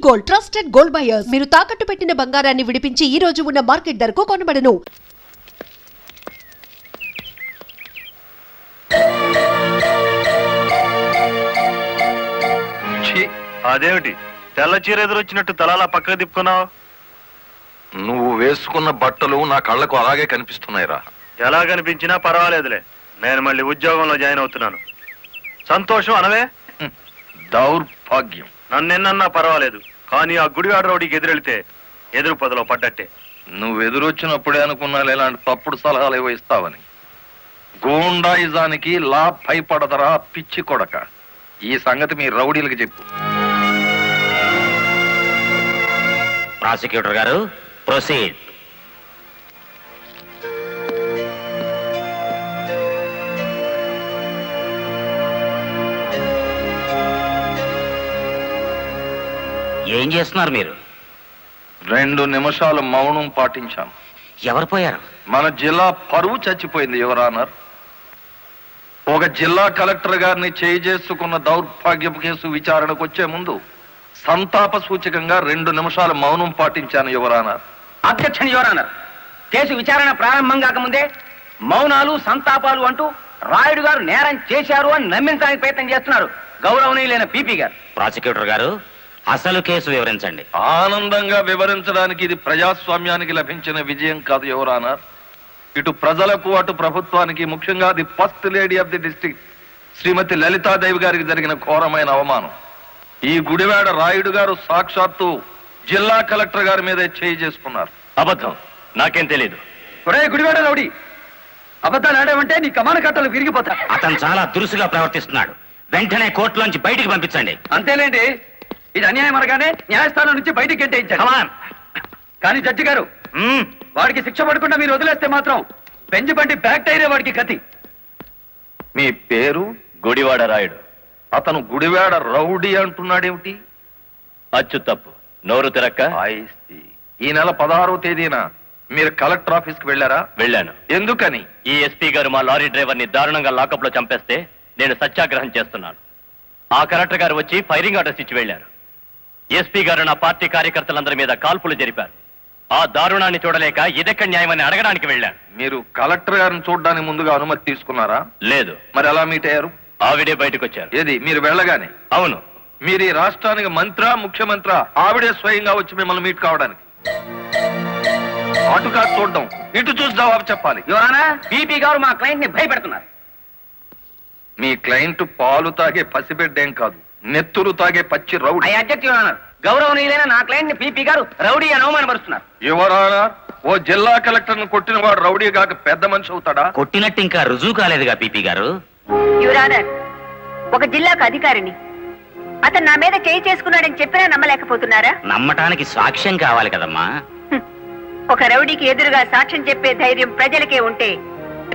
Gold, trusted gold buyers. మీరు తాకట్టు పెట్టిన బంగారాన్ని విడిపించి ఈ రోజు ఉన్న మార్కెట్ ధరకు కొనబడను. అదేమిటి తెల్ల చీర ఎదురొచ్చినట్టు తలాలా పక్కకు తిప్పుకున్నావు? నువ్వు వేసుకున్న బట్టలు నా కళ్ళకు అలాగే కనిపిస్తున్నాయిరా. ఎలా కనిపించినా పర్వాలేదులే, నేను మళ్ళీ ఉద్యోగంలో జాయిన్ అవుతున్నాను. సంతోషం అనవే. దౌర్భాగ్యం. నన్నెన్నన్నా పర్వాలేదు, కానీ ఆ గుడివాడ రౌడీకి ఎదురెళ్తే ఎదురు పొదలో పడ్డట్టే. నువ్వు ఎదురొచ్చినప్పుడే అనుకున్నా ఇలాంటి తప్పుడు సలహాలు ఏవో ఇస్తావని. గూండాయిజానికి లా భయపడదరా పిచ్చి కొడక. ఈ సంగతి మీ రౌడీలకు చెప్పు. ప్రాసిక్యూటర్ గారు, ప్రొసీడ్. ఏం చేస్తున్నారు మీరు? 2 నిమిషాలు మౌనం పాటించాను. ఎవరు పోయారు? మన జిల్లా పరువు చచ్చిపోయింది యువరానర్. ఒక జిల్లా కలెక్టర్ గారిని చేసుకున్న దౌర్భాగ్యపు కేసు విచారణకు వచ్చే ముందు సంతాప సూచకంగా 2 నిమిషాలు మౌనం పాటించాను యువరానర్. Objection your honour. కేసు విచారణ ప్రారంభం కాకముందే మౌనాలు సంతాపాలు అంటూ రాయుడు గారు నేరం చేశారు అని నమ్మించడానికి ప్రయత్నం చేస్తున్నారు గౌరవనీయులైన పీపీ గారు. ప్రాసిక్యూటర్ గారు, అసలు కేసు వివరించండి. ఆనందంగా వివరించడానికి ఇది ప్రజాస్వామ్యానికి లభించిన విజయం కాదు యువరానర్. ఇటు ప్రజలకు అటు ప్రభుత్వానికి, ముఖ్యంగా the first lady of the district Srimathi Lalithadevi గారికి జరిగిన ఘోరమైన అవమానం. ఈ గుడివాడ రాయుడు గారు సాక్షాత్తు జిల్లా కలెక్టర్ గారి మీదే చేసుకున్నారు. అబద్ధం, నాకేం తెలియదు. గుడివాడ రౌడీ, అబద్ధాలు ఆడామంటే నీ కమాన కట్టలు విరిగిపోతా. అతను చాలా దురుసుగా ప్రవర్తిస్తున్నాడు. వెంటనే కోర్టులోంచి బయటికి పంపించండి. అంతేలేండి, ఇది అన్యాయం అనగానే న్యాయస్థానం నుంచి బయటికి గెంటేయించారు. కానీ జడ్జి గారు, వాడికి శిక్ష పడకుండా మీరు వదిలేస్తే మాత్రం బెంచ్ బండి బ్యాక్ టైరే వాడికి కతి. మీ పేరు? గుడివాడ రాయుడు. అతను గుడివాడ రౌడీ అంటున్నాడేమిటి? అచ్చు తప్పు, నోరు తిరక్క. ఈ నెల 16వ తేదీన మీరు కలెక్టర్ ఆఫీస్ కి వెళ్ళారా? వెళ్ళాను. ఎందుకని? ఈ ఎస్పీ గారు మా లారీ డ్రైవర్ ని దారుణంగా లాకప్ లో చంపేస్తే నేను సత్యాగ్రహం చేస్తున్నాను. ఆ కలెక్టర్ గారు వచ్చి ఫైరింగ్ ఆర్డర్స్ ఇచ్చి వెళ్లారు. ఎస్పీ గారు నా పార్టీ కార్యకర్తలందరి మీద కాల్పులు జరిపారు. ఆ దారుణాన్ని చూడలేక ఇదెక్కడ న్యాయమని అడగడానికి వెళ్ళాను. మీరు కలెక్టర్ గారిని చూడడానికి ముందుగా అనుమతి తీసుకున్నారా? లేదు. మరి ఎలా మీట్ అయ్యారు? ఆవిడే బయటకు వచ్చారు. ఏది, మీరు వెళ్ళగానే? అవును. మీరు ఈ రాష్ట్రానికి మంత్రా, ముఖ్యమంత్రి? ఆవిడే స్వయంగా వచ్చి మిమ్మల్ని మీట్ కావడానికి? అటు కాదు చూడడం, ఇటు చూసి జవాబు చెప్పాలి. యువరానా, పీపీ గారు మా క్లయింట్ ని భయపెడుతున్నారు. మీ క్లయింట్ పాలు తాగే పసిబిడ్డేం కాదు, నెత్తురు తాగే పచ్చి రౌడీ. I object your honour. గౌరవనీయులైన నా క్లయింట్ ని పీపీ గారు రౌడీ అని అవమానపరుస్తున్నారు. యువరానా, ఓ జిల్లా కలెక్టర్ ను కొట్టిన వాడు రౌడీ కాక పెద్ద మనిషి అవుతాడా? కొట్టినట్టు ఇంకా రుజువు కాలేదుగా పీపీ గారు. యువరానర్, ఒక జిల్లాకు అధికారిని అతను నా మీద చేసుకున్నాడని చెప్పినా నమ్మలేకపోతున్నారా? నమ్మటానికి సాక్ష్యం కావాలి కదమ్మా. ఒక రౌడీకి ఎదురుగా సాక్ష్యం చెప్పే ధైర్యం ప్రజలకే ఉంటే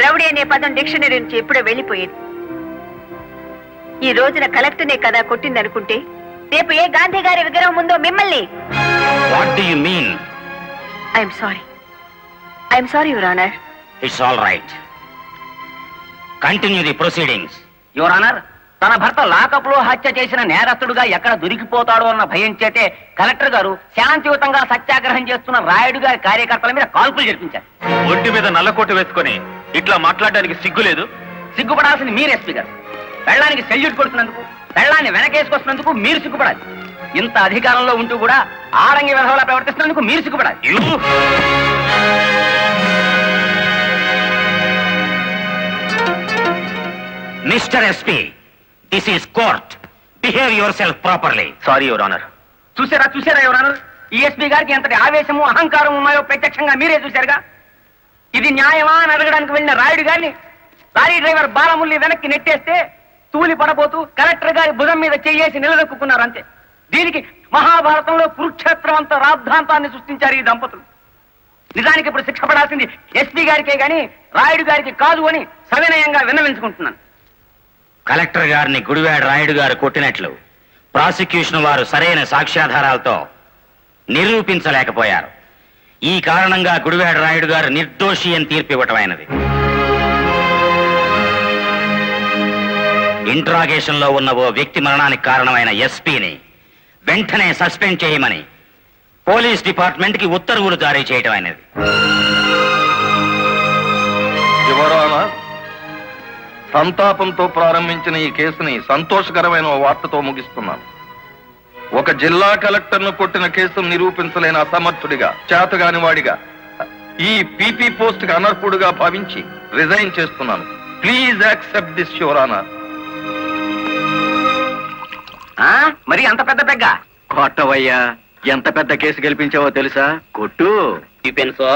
రౌడీ అనే పదం డిక్షనరీ నుంచి ఎప్పుడో వెళ్ళిపోయేది. ఈ రోజున కలెక్టర్నే కదా కొట్టిందనుకుంటే రేపు ఏ గాంధీ గారి విగ్రహం ఉందో మిమ్మల్ని. What do you mean? I'm sorry your honour. It's all right. Continue the proceedings. Your honour, తన భర్త లాకప్ లో హత్య చేసిన నేరస్తుడుగా ఎక్కడ దొరికిపోతాడో అన్న భయం చేతే కలెక్టర్ గారు శాంతియుతంగా సత్యాగ్రహం చేస్తున్న రాయుడు గారి కార్యకర్తల మీద కాల్పులు జరిపించారు. ఒంటి మీద నల్లకోటు వేసుకొని ఇట్లా మాట్లాడడానికి సిగ్గులేదు? సిగ్గుపడాల్సింది మీరు ఎస్పీ గారు. పెళ్ళానికి సెల్యూట్ కొడుతున్నందుకు, పెళ్ళాన్ని వెనకేసుకొస్తున్నందుకు మీరు సిగ్గుపడాలి. ఇంత అధికారంలో ఉంటూ కూడా ఆడంగి విధవలా ప్రవర్తిస్తున్నందుకు మీరు సిగ్గుపడాలి. Mister SP, this is court. Behave యువర్ సెల్ఫ్ ప్రాపర్లీ. Sorry your honour. చూసారా యువరానర్, ఈ ఎస్పీ గారికి ఎంతటి ఆవేశము అహంకారం ఉన్నాయో ప్రత్యక్షంగా మీరే చూశారుగా. ఇది న్యాయమా అని అడగడానికి వెళ్ళిన రాయుడు గారిని లారీ డ్రైవర్ బాలముల్లి వెనక్కి నెట్టేస్తే తూలి పడబోతూ కలెక్టర్ గారి భుజం మీద చేయేసి నిలదొక్కున్నారు అంతే. దీనికి మహాభారతంలో కురుక్షేత్రం అంత రాద్ధాంతాన్ని సృష్టించారు ఈ దంపతులు. నిజానికి ఇప్పుడు శిక్ష పడాల్సింది ఎస్పీ గారికే గాని రాయుడు గారికి కాదు అని సవినయంగా విన్నవించుకుంటున్నాను. కలెక్టర్ గారిని గుడివాడ రాయుడు గారు కొట్టినట్లు ప్రాసిక్యూషన్ వారు సరైన సాక్ష్యాధారాలతో నిరూపించలేకపోయారు. ఈ కారణంగా గుడివాడ రాయుడు గారు నిర్దోషి అని తీర్పు ఇవ్వటమైనది. ఇంట్రాగేషన్ లో ఉన్న ఓ వ్యక్తి మరణానికి కారణమైన ఎస్పీని వెంటనే సస్పెండ్ చేయమని పోలీస్ డిపార్ట్మెంట్ కి ఉత్తర్వులు జారీ చేయడం అనేది. యువర్ ఆనర్, సంతాపంతో ప్రారంభించిన ఈ కేసుని సంతోషకరమైన ఓ వార్తతో ముగిస్తున్నాను. ఒక జిల్లా కలెక్టర్ను కొట్టిన కేసును నిరూపించలేని అసమర్థుడిగా, చేతగాని వాడిగా, ఈ పీపీ పోస్ట్ కి అనర్హుడుగా భావించి రిజైన్ చేస్తున్నాను. Please accept this your honour. మరి అంత పెద్ద పెగ్గ కొట్టవయ్యా, ఎంత పెద్ద కేసు గెలిపించావో తెలుసా? కొట్టు. పెన్సో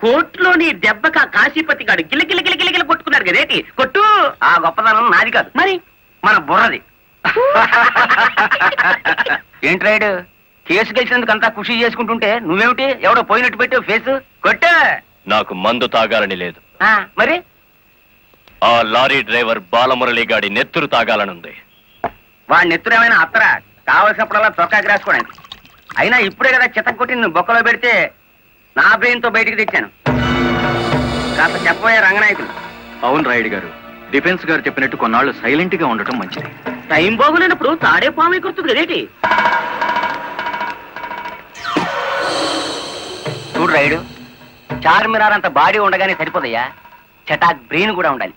కోర్టులో నీ దెబ్బక కాశీపతి గాడు గిలగిల కొట్టుకున్నారు కదేటి, కొట్టు. ఆ గొప్పదనం నాది కాదు, మరి మన బుర్రది. ఏంట్రాయుడు, కేసు గెలిచినందుకు అంతా ఖుషి చేసుకుంటుంటే నువ్వేమిటి ఎవడో పోయినట్టు పెట్టావు ఫేసు? కొట్టు. నాకు మందు తాగాలని లేదు, మరి ఆ లారీ డ్రైవర్ బాలమురళి గాడి నెత్తురు తాగాలనుంది. వాడి నెత్తురేమైనా అత్తరా, కావలసినప్పుడల్లా చొక్కాకి రాసుకోవడానికి. అయినా ఇప్పుడే కదా చిత్తం కొట్టి నువ్వు బొక్కలో పెడితే నా బ్రెయిన్ తో బయటికి తెచ్చాను. కాస్త చెప్పబోయే రంగనాయకులు. అవును రాయుడు గారు, డిఫెన్స్ గారు చెప్పినట్టు కొన్నాళ్ళు సైలెంట్ గా ఉండటం మంచిది. టైం బాగులేనప్పుడు తాడే పాము కుర్తుంది కదేటి. చూడు రాయుడు, చార్మినార్ అంత బాడీ ఉండగానే సరిపోదయ్యా, చటాక్ బ్రెయిన్ కూడా ఉండాలి.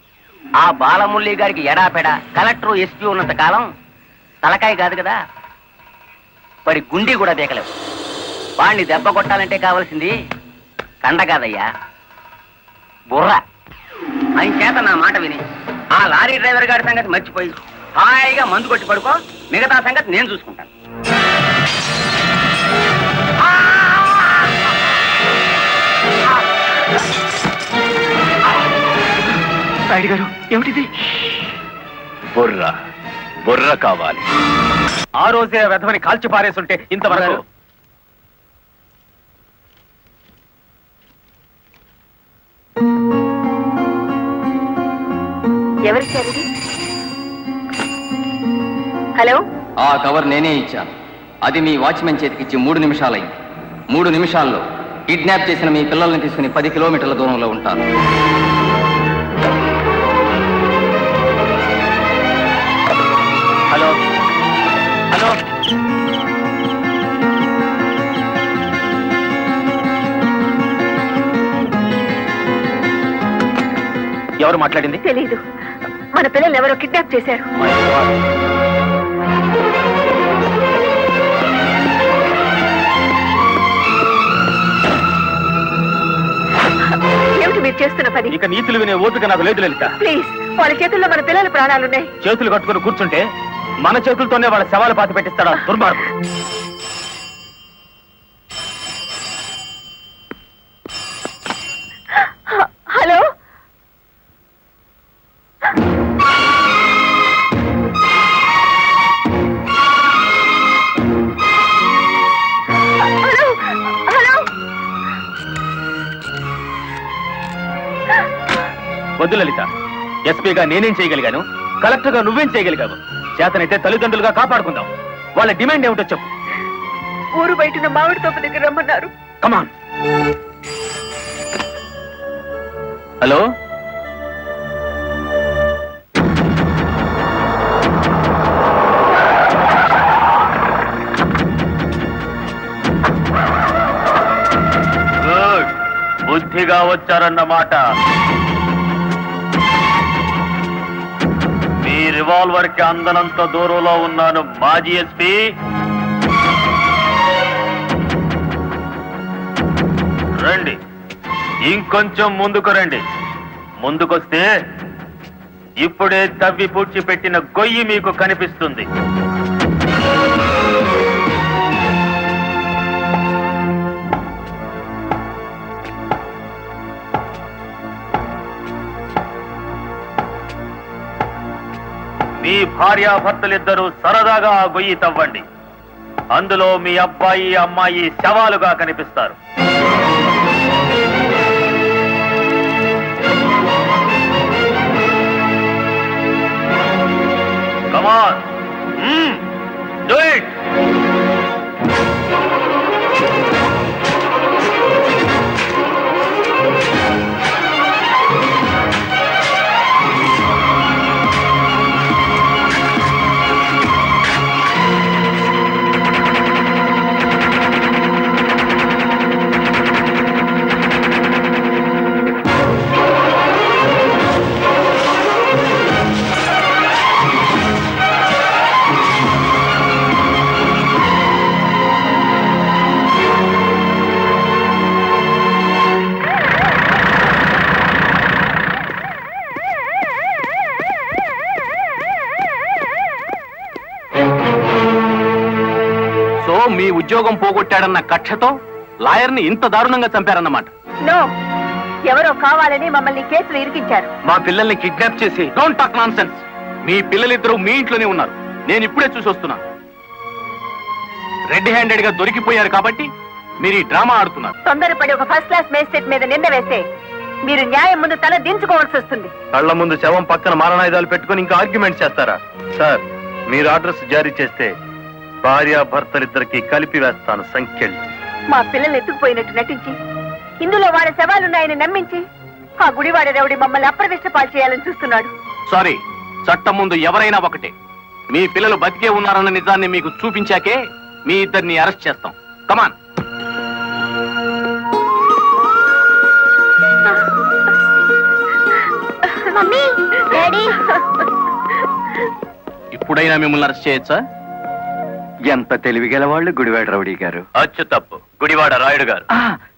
ఆ బాలమురళి గారికి ఎడాపెడ కలెక్టర్ ఎస్పీ ఉన్నంత కాలం తలకాయ కాదు కదా, వాడి గుండీ కూడా దేకలేవు. వాడిని దెబ్బ కొట్టాలంటే కావాల్సింది కండ కాదయ్యా, బుర్ర. ఆయన చేత నా మాట విని ఆ లారీ డ్రైవర్ గారి సంగతి మర్చిపోయి హాయిగా మందు కొట్టి పడుకో, మిగతా సంగతి నేను చూసుకుంటాను. రాయుడు గారు, ఏమిటిది? బుర్ర బుర్ర కావాలి. ఆ రోజే వెధవని కాల్చి పారేస్తుంటే ఇంతవరకు. ఎవరిచ్చారు ఇది? హలో, ఆ కవర్ నేనే ఇచ్చాను. అది మీ వాచ్మెన్ చేతికిచ్చి 3 నిమిషాలైంది. 3 నిమిషాల్లో కిడ్నాప్ చేసిన మీ పిల్లల్ని తీసుకుని 10 కిలోమీటర్ల దూరంలో ఉంటాను. హలో హలో, ఎవరు మాట్లాడింది? తెలీదు. మన పిల్లలు ఎవరో కిడ్నాప్ చేశారు. ఏమిటి మీరు చేస్తున్న పని? ఇక నీతులు వినే ఓపిక నాకు లేదు లలిత. ప్లీజ్, వాళ్ళ చేతుల్లో మన పిల్లల ప్రాణాలున్నాయి. చేతులు కట్టుకుని కూర్చుంటే మన చేతులతోనే వాళ్ళ శవాలు పాతి పెట్టిస్తాడా దుర్మార్గుడు. Hello, hello, hello. వద్దు లలిత, ఎస్పీగా నేనేం చేయగలిగాను, కలెక్టర్గా నువ్వేం చేయగలిగావు? చేతనైతే తల్లిదండ్రులుగా కాపాడుకుందాం. వాళ్ళ డిమాండ్ ఏమిటో చెప్పు. ఊరు బయట మామిడి తోపు దగ్గర రమ్మన్నారు. కమాన్. హలో, గుడ్, బుద్ధిగా వచ్చారన్నమాట. మీ రివాల్వర్ కి అందనంత దూరంలో ఉన్నాను మాజీ ఎస్పీ. రండి, ఇంకొంచెం ముందుకు రండి. ముందుకొస్తే ఇప్పుడే తవ్వి పూడ్చిపెట్టిన గొయ్యి మీకు కనిపిస్తుంది. మీ భార్యాభర్తలిద్దరూ సరదాగా ఆ గొయ్యి తవ్వండి. అందులో మీ అబ్బాయి అమ్మాయి శవాలుగా కనిపిస్తారు. Come on. Do it. మీ ఉద్యోగం పోగొట్టాడన్న కక్షతో లాయర్ని ఇంత దారుణంగా చంపారన్నమాట. నో, ఎవరో కావాలని మమ్మల్ని కేసులు ఇరికించారు. మా పిల్లల్ని కిడ్నాప్ చేసి డోంట్ టాక్ నాన్ సెన్స్. మీ పిల్లలిద్దరూ మీ ఇంట్లోనే ఉన్నారు. నేను ఇప్పుడే చూసి వస్తున్నాను. రెడ్ హ్యాండెడ్ గా దొరికిపోయారు కాబట్టి మీరు ఈ డ్రామా ఆడుతున్నారు. తొందరపడి ఒక ఫస్ట్ క్లాస్ మేజిస్ట్రేట్ మీద నింద వేస్తే మీరు న్యాయం ముందు తల దించుకోవాల్సి వస్తుంది. కళ్ల ముందు శవం పక్కన మారణాయుధాలు పెట్టుకుని ఇంకా ఆర్గ్యుమెంట్ చేస్తారా? సార్, మీరు ఆర్డర్స్ జారీ చేస్తే భార్యాభర్తలిద్దరికి కలిపి వేస్తాను సంఖ్యలు. మా పిల్లల్ని ఎత్తుకుపోయినట్టు నటించి ఇందులో వాళ్ళ శవాలున్నాయని నమ్మించి ఆ గుడివాడ రౌడీ మమ్మల్ని అప్రదిష్ట పాలు చేయాలని చూస్తున్నాడు. సారీ, చట్టం ముందు ఎవరైనా ఒకటే. మీ పిల్లలు బతికే ఉన్నారన్న నిజాన్ని మీకు చూపించాకే మీ ఇద్దరిని అరెస్ట్ చేస్తాం. కమాన్. Mummy, daddy. ఇప్పుడైనా మిమ్మల్ని అరెస్ట్ చేయొచ్చా? ఎంత తెలివిగల వాళ్ళు గుడివాడ రౌడీ గారు. అచ్చు తప్పు, గుడివాడ రాయుడు గారు.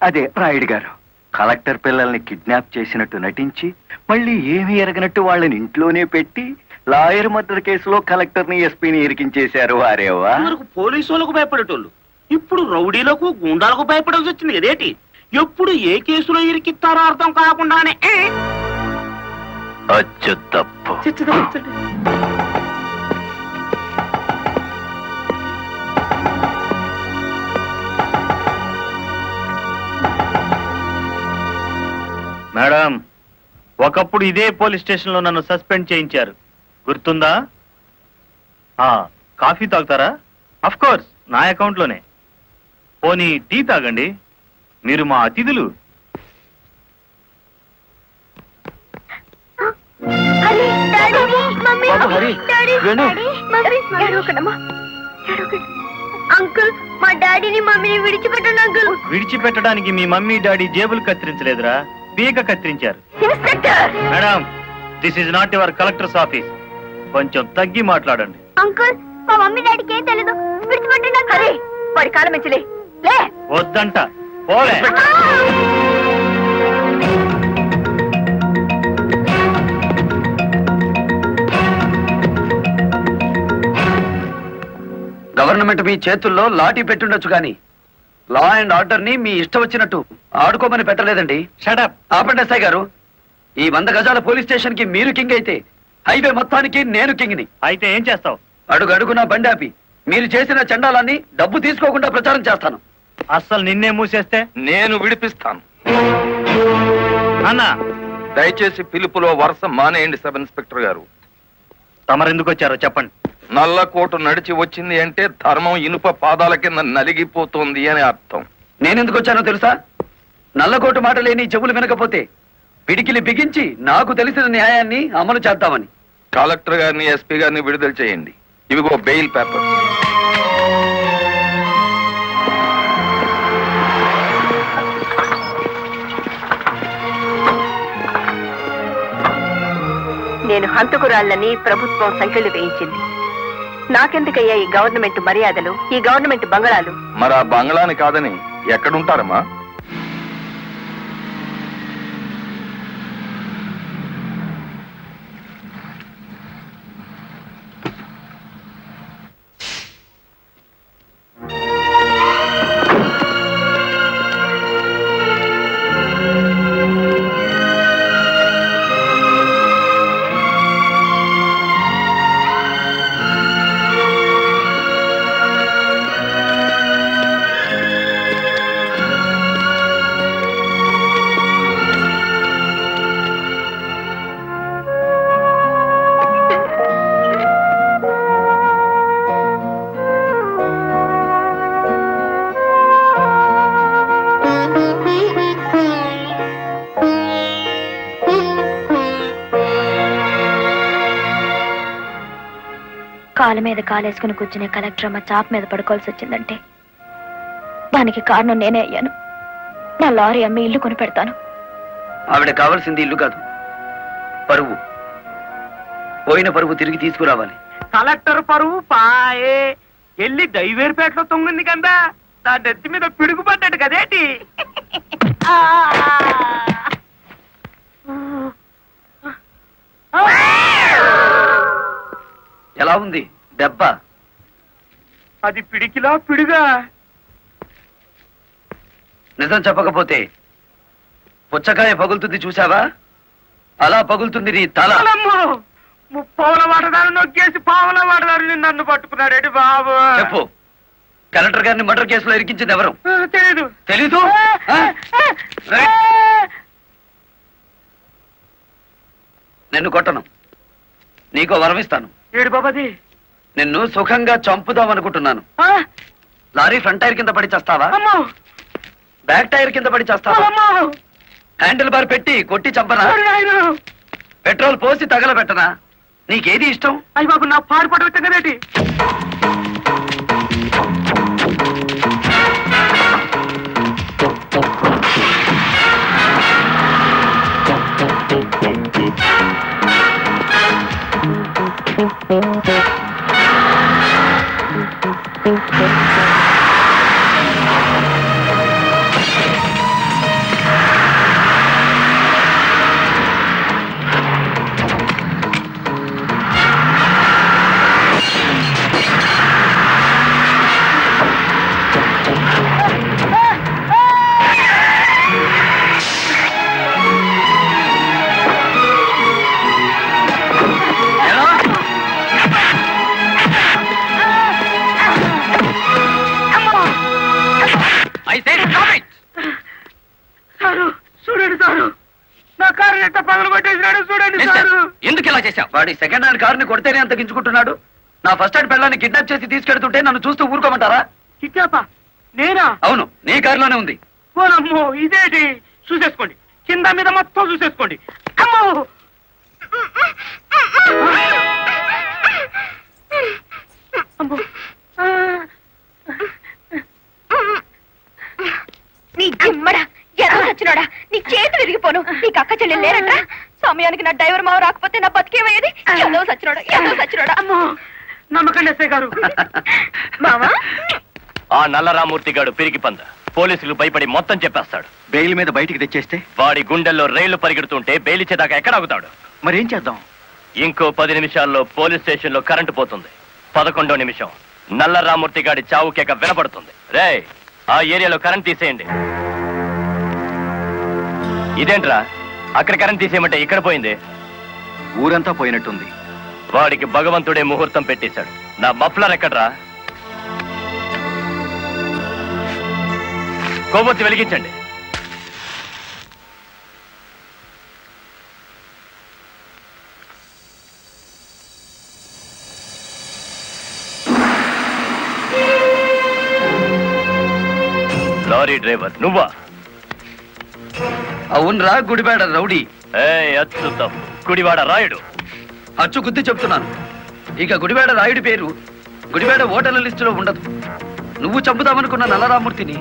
అదే రాయుడు గారు. కలెక్టర్ పిల్లల్ని కిడ్నాప్ చేసినట్టు నటించి మళ్ళీ ఏమీ ఎరగనట్టు వాళ్ళని ఇంట్లోనే పెట్టి లాయర్ మర్డర్ కేసులో కలెక్టర్ని ఎస్పీని ఇరికించేశారు. వారేవా పోలీసు వాళ్ళకు భయపడేటోళ్ళు ఇప్పుడు రౌడీలకు గుండాలకు భయపడాల్సి వచ్చింది కదేటి? ఎప్పుడు ఏ కేసులో ఇరికిస్తారో అర్థం కాకుండానే అచ్చు తప్పు. మేడం, ఒకప్పుడు ఇదే పోలీస్ స్టేషన్ లో నన్ను సస్పెండ్ చేయించారు, గుర్తుందా? కాఫీ తాగుతారా? అఫ్ కోర్స్, నా అకౌంట్ లోనే. పోనీ టీ తాగండి, మీరు మా అతిథులు. అంకుల్, మా డాడీని మమ్మీని విడిచిపెట్టండి అంకుల్. విడిచిపెట్టడానికి మీ మమ్మీ డాడీ జేబులు కత్తిరించలేదురా, పీక కత్తిరించారు. Inspector madam, this is not your collector's office. కొంచెం తగ్గి మాట్లాడండి. అంకుల్, మా మమ్మీ డాడీకి ఏం తెలీదు, విడిచిపెట్టండి అంకుల్. అరే, వాడి కాలం మంచిలే. లే, వద్దంట, పోలే. గవర్నమెంట్ మీ చేతుల్లో లాఠీ పెట్టుండొచ్చు కానీ లా అండ్ ఆర్డర్ ని మీ ఇష్టం వచ్చినట్టు ఆడుకోమని పెట్టలేదండి. షటప్. ఆపండి ఎస్ఐ గారు. ఈ 100 గజాల పోలీస్ స్టేషన్ కి మీరు కింగ్ అయితే హైవే మొత్తానికి నేను కింగ్ని. అయితే ఏం చేస్తావు? అడుగు అడుగున బండి ఆపి మీరు చేసిన చండాలాన్ని డబ్బు తీసుకోకుండా ప్రచారం చేస్తాను. అస్సలు నిన్నే మూసేస్తే నేను విడిపిస్తాను. అన్నా, దయచేసి పిలుపులో వరుస మానేయండి సబ్ ఇన్స్పెక్టర్ గారు. తమరెందుకు వచ్చారో చెప్పండి. నల్లకోటు నడిచి వచ్చింది అంటే ధర్మం ఇనుప పాదాల కింద నలిగిపోతుంది అని అర్థం. నేనెందుకు వచ్చానో తెలుసా? నల్లకోటు మాట లేని చెవులు వినకపోతే పిడికిలి బిగించి నాకు తెలిసిన న్యాయాన్ని అమలు చేద్దామని. కలెక్టర్ గారిని, ఎస్పీ గారిని విడుదల చేయండి. ఇవిగో బెయిల్ పేపర్. నేను హంతకురాళ్ళని ప్రభుత్వం సంఖ్యలు వేయించింది. నాకెందుకయ్యా ఈ గవర్నమెంట్ మర్యాదలు, ఈ గవర్నమెంట్ బంగళాలు? మరి ఆ బంగ్లాని కాదని ఎక్కడుంటారమ్మా? కాళ్ళ మీద కాలేసుకుని కూర్చునే కలెక్టర్ అమ్మ చాప్ మీద పడుకోవాల్సి వచ్చిందంటే దానికి కారణం నేనే అయ్యాను. నా లారీ అమ్మి ఇల్లు కొని పెడతాను. ఆవిడ కావాల్సింది ఇల్లు కాదు, పరువు. పోయిన పరువు తిరిగి తీసుకురావాలి. కలెక్టర్ పరువు పాయే ఎల్లి దైవేరుపేటలో తొంగింది కదా, నా నెత్తి మీద పిడుగుపడ్డాడు కదేటి. ఎలా ఉంది దెబ్బ? అది పిడికిలా పిడుగా. నిజం చెప్పకపోతే పుచ్చకాయ పగులుతుంది చూసావా? అలా పగులుతుంది నీ తల. ముప్పావుల వాడదారు నొక్కేసి పావుల వాడదారు నన్ను పట్టుకున్నాడేటి బాబు. చెప్పు, కలెక్టర్ గారిని మర్డర్ కేసులో ఇరికించింది ఎవరు? తెలీదు. తెలీదు? నిన్ను కొట్టను, నీకో వరమిస్తాను. ఏడు బాబాది. నిన్ను సుఖంగా చంపుదామనుకుంటున్నాను. లారీ ఫ్రంట్ టైర్ కింద పడి చేస్తావా? బ్యాక్ టైర్ కింద పడి చేస్తావా? హ్యాండిల్ బార్ పెట్టి కొట్టి చంపనా? పెట్రోల్ పోసి తగలబెట్టనా? నీకేది ఇష్టం? అయ్యి బాబు, నా పాడుపడ తిన్నదేటి. చూడండి సారు, నా కారు ఎంత పగలు కొట్టేసినాడు చూడండి సారు. ఎందుకు ఇలా చేశావు? వాడి సెకండ్ హ్యాండ్ కారుని కొడితేనే అంత గించుకుంటున్నాడు. నా ఫస్ట్ హ్యాండ్ పిల్లని కిడ్నాప్ చేసి తీసుకెడుతుంటే నన్ను చూస్తూ ఊరుకోమంటారా? కిడ్నాపా? నేనా? అవును, నీ కారులోనే ఉంది. ఓనమ్మో, ఇదేంటి? చూసేసుకోండి, కింద మీద మొత్తం చూసేసుకోండి. అమ్మో, అమ్మో. నీ జిమ్మడా ఎలా వచ్చినాడా? నీ చేతులు విరిగిపోను. నీకు అక్క చెల్లెలు లేరంట. సమయానికి నా డ్రైవర్ మావ రాకపోతే నా బతికేమయ్యేది. ఏదో సచ్చినోడా. అమ్మో, నమ్మకండి ఎస్ఐ గారు. మావా, ఆ నల్లరామూర్తి గాడు పిరికి పంద పోలీసులు భయపడి మొత్తం చెప్పేస్తాడు. బెయిల్ మీద బయటికి తెచ్చేస్తే? వాడి గుండెల్లో రైళ్లు పరిగెడుతుంటే బెయిలిచ్చేదాకా ఎక్కడ ఆగుతాడు? మరేం చేద్దాం? ఇంకో 10 నిమిషాల్లో పోలీస్ స్టేషన్ లో కరెంటు పోతుంది. 11వ నిమిషం నల్లరామూర్తి గాడి చావు కేక వినపడుతుంది. రే, ఆ ఏరియాలో కరెంట్ తీసేయండి. ఇదేంట్రా, అక్కడ కరెంట్ తీసేయమంటే ఇక్కడ పోయింది? ఊరంతా పోయినట్టుంది. వాడికి భగవంతుడే ముహూర్తం పెట్టేశాడు. నా మఫ్లర్ ఎక్కడ్రా? కొవ్వొత్తి వెలిగించండి. లారీ డ్రైవర్ నువ్వా? అవునరా, గుడిబేడ రౌడీ. అచ్చు తప్పు, గుడివాడ రాయుడు. అచ్చు గుద్ది చెప్తున్నాను. ఇక గుడిబేడ రాయుడి పేరు గుడిబేడ ఓటర్ల లిస్టులో ఉండదు. నువ్వు చంపుదామనుకున్న నల్లరామూర్తిని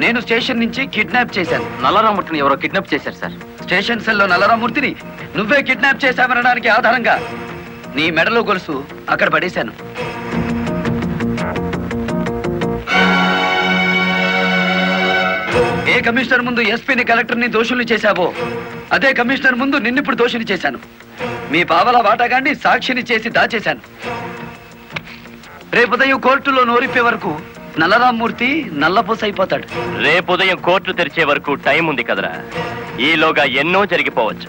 నేను స్టేషన్ నుంచి కిడ్నాప్ చేశాను. నల్లరామూర్తిని ఎవరో కిడ్నాప్ చేశారు సార్. స్టేషన్ సెల్లో నల్లరామూర్తిని నువ్వే కిడ్నాప్ చేశామనడానికి ఆధారంగా నీ మెడలో గొలుసు అక్కడ పడేశాను. ఏ కమిషనర్ ముందు ఎస్పీని కలెక్టర్ని దోషుల్ని చేశావో అదే కమిషనర్ ముందు నిన్నిప్పుడు దోషుని చేశాను. మీ పావల వాటాగాన్ని సాక్షిని చేసి దాచేశాను. రేపు ఉదయం కోర్టులో నోరిప్పే వరకు నల్లరామూర్తి నల్లపూస అయిపోతాడు. రేపు ఉదయం కోర్టు తెరిచే వరకు టైం ఉంది కదరా. ఈలోగా ఎన్నో జరిగిపోవచ్చు.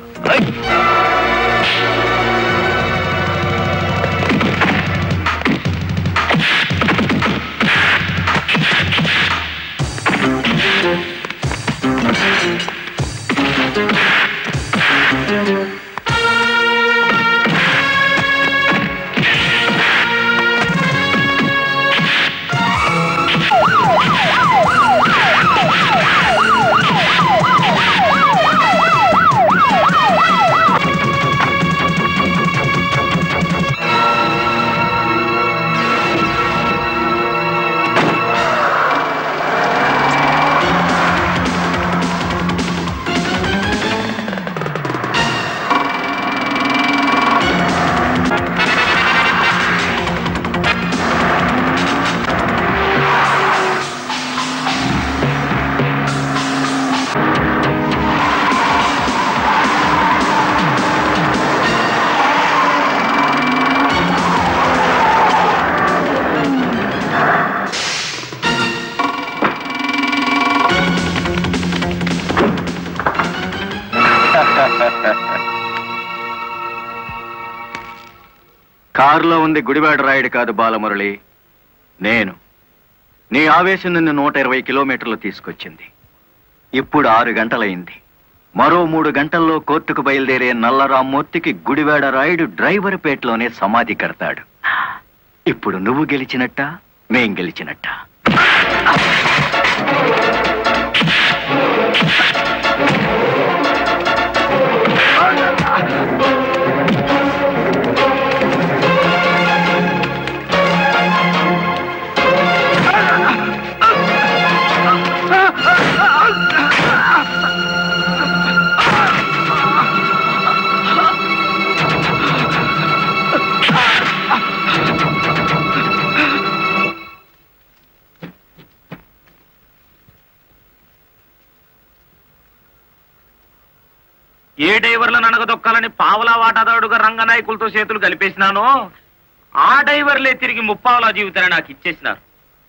కారులో ఉంది గుడివాడ రాయుడు కాదు బాలమురళి, నేను. నీ ఆవేశం నిన్ను 120 కిలోమీటర్లు తీసుకొచ్చింది. ఇప్పుడు 6 గంటలైంది. మరో 3 గంటల్లో కోర్టుకు బయలుదేరే నల్లరామ్మూర్తికి గుడివాడ రాయుడు డ్రైవర్ పేటలోనే సమాధి కడతాడు. ఇప్పుడు నువ్వు గెలిచినట్టా, మేం గెలిచినట్టా? ఏ డ్రైవర్లను అనగదొక్కాలని పావలా వాటాదారుడుగా రంగనాయకులతో చేతులు కలిపేసినానో ఆ డ్రైవర్లే తిరిగి ముప్పావలా జీవితాన్ని నాకు ఇచ్చేసినారు.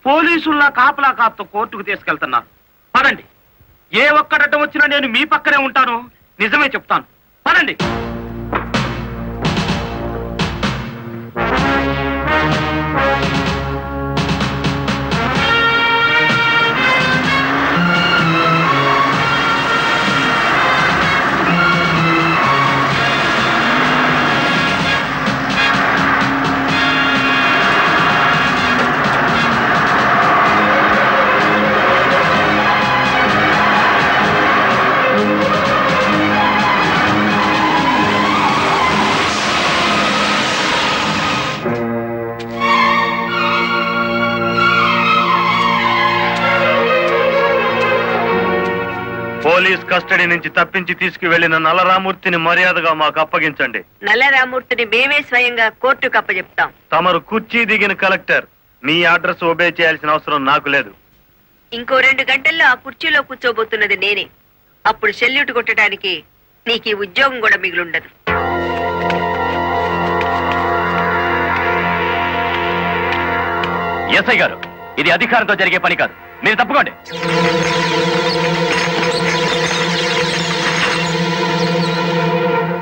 పోలీసుల్లా కాపలా కాపుతో కోర్టుకు తీసుకెళ్తున్నారు. పదండి, ఏ ఒక్కడటం వచ్చినా నేను మీ పక్కనే ఉంటాను. నిజమే చెప్తాను, పదండి. పోలీస్ కస్టడీ నుంచి తప్పించి తీసుకువెళ్లిన నల్లరామూర్తిని మర్యాదగా మాకు అప్పగించండి. నల్లరామూర్తిని మేమే స్వయంగా కోర్టుకు అప్పచెప్తాం. తమరు కుర్చీ దిగిన కలెక్టర్, మీ అడ్రస్ ఒబే చేయాల్సిన అవసరం నాకు లేదు. ఇంకో 2 గంటల్లో ఆ కుర్చీలో కూర్చోబోతున్నది నేనే. అప్పుడు సెల్యూట్ కొట్టడానికి నీకు ఈ ఉద్యోగం కూడా మిగులుండదు. ఎస్ఐ గారు, ఇది అధికారంతో జరిగే పని కాదు, మీరు తప్పుకోండి.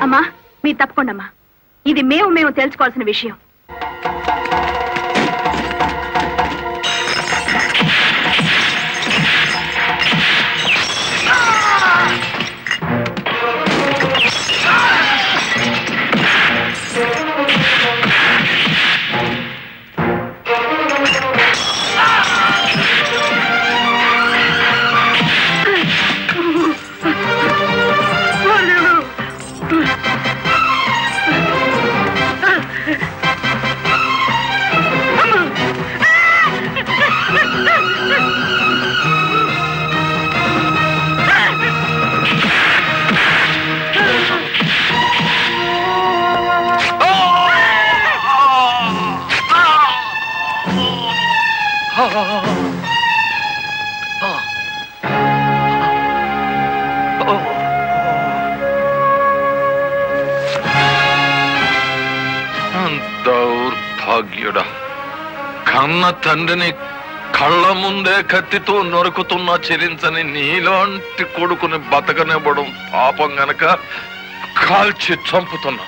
అమ్మా, మీరు తప్పకుండా అమ్మా. ఇది మేము తెలుసుకోవాల్సిన విషయం. దౌర్భాగ్యుడా, కన్న తండ్రిని కళ్ళ ముందే కత్తితో నరుకుతున్నా చెరించని నీలాంటి కొడుకుని బతకనివ్వడం పాపం గనక కాల్చి చంపుతున్నా.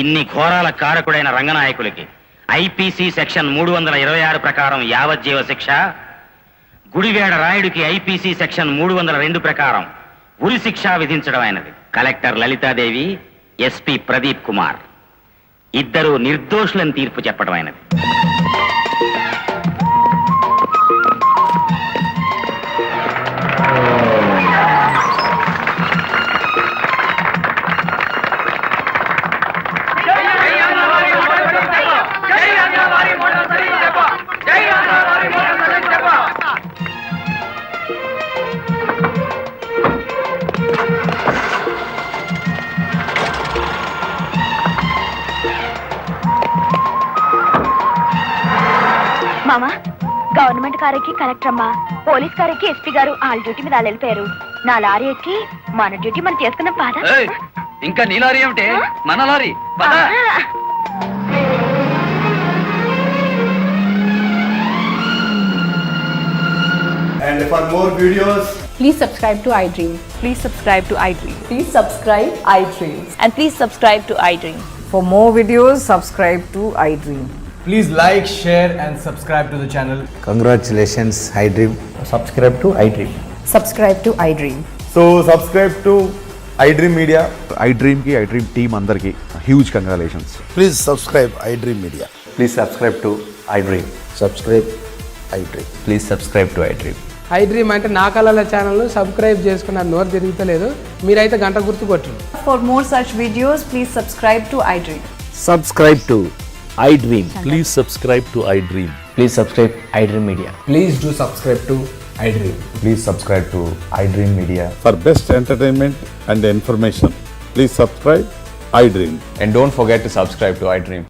ఇన్ని ఘోరాల కారకుడైన రంగనాయకులకి ఐపీసీ సెక్షన్ 326 ప్రకారం యావజ్జీవ శిక్ష, గుడివేడ రాయుడికి ఐపీసీ సెక్షన్ 302 ప్రకారం ఉరి శిక్ష విధించడం అయినది. కలెక్టర్ లలితాదేవి, ఎస్పీ ప్రదీప్ కుమార్ ఇద్దరు నిర్దోషులని తీర్పు చెప్పడం అయినది. మామా, గవర్నమెంట్ కారు ఎక్కి కలెక్టర్ అమ్మా, పోలీస్ కారు ఎక్కి ఎస్పీ గారు వాళ్ళ డ్యూటీ మీద వాళ్ళు వెళ్ళిపోయారు. నా లారీ ఎక్కి మన డ్యూటీ మనం చేసుకున్నాం పాదా. ఇంకా నీ లారీ ఏమిటి, మన lorry. And for more videos, please subscribe to iDream. Please subscribe to iDream. Please subscribe iDream. And please subscribe to iDream. For more videos, subscribe to iDream. please like, share and subscribe to the channel. Congratulations, iDream. Subscribe to iDream. Subscribe to iDream. So subscribe to iDream Media. iDream ki iDream team andarki huge congratulations. Please subscribe iDream Media. Please subscribe to iDream. Subscribe iDream. Please subscribe to iDream. iDream అంటే నా కళల channel subscribe చేసుకున్న నోరు తిరుగుతలేదు, మీరైతే గంట గుర్తు కొట్టండి. For more such videos, please subscribe to iDream. Subscribe to iDream. Please subscribe to iDream. Please subscribe iDream Media. Please do subscribe to iDream. Please subscribe to iDream Media. For best entertainment and information, please subscribe iDream. And don't forget to subscribe to iDream.